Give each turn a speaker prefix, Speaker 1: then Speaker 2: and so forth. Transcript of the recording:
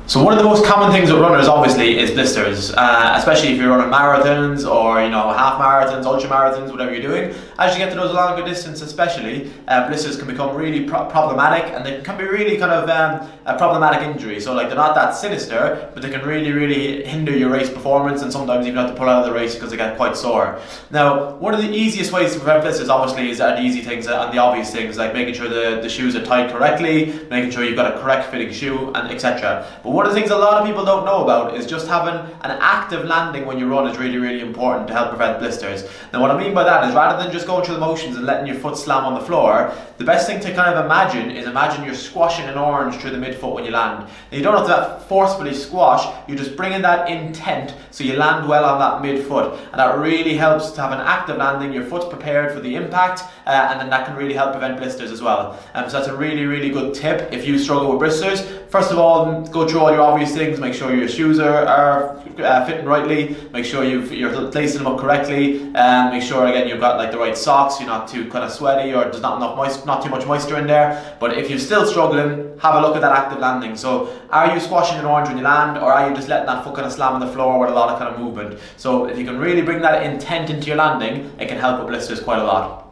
Speaker 1: So one of the most common things with runners obviously is blisters, especially if you're running marathons or half marathons, ultra marathons, whatever you're doing. As you get to those longer distance especially, blisters can become really problematic, and they can be really kind of a problematic injury. So like they're not that sinister, but they can really hinder your race performance, and sometimes even have to pull out of the race because they get quite sore. Now, one of the easiest ways to prevent blisters obviously is the easy things and the obvious things, like making sure the shoes are tied correctly, making sure you've got a correct fitting shoe, and etc. But one of the things a lot of people don't know about is just having an active landing when you run is really important to help prevent blisters. Now what I mean by that is, rather than just going through the motions and letting your foot slam on the floor, the best thing to kind of imagine you're squashing an orange through the midfoot when you land. Now you don't have to forcefully squash, you're just bringing that intent so you land well on that midfoot, and that really helps to have an active landing. Your foot's prepared for the impact, and then that can really help prevent blisters as well. So that's a really good tip if you struggle with blisters. First of all, go through all your obvious things. Make sure your shoes are fitting rightly, make sure you're placing them up correctly, make sure again you've got like the right socks, you're not too kind of sweaty, or there's not too much moisture in there. But if you're still struggling, have a look at that active landing. So are you squashing an orange when you land, or are you just letting that foot kind of slam on the floor with a lot of kind of movement? So if you can really bring that intent into your landing, it can help with blisters quite a lot.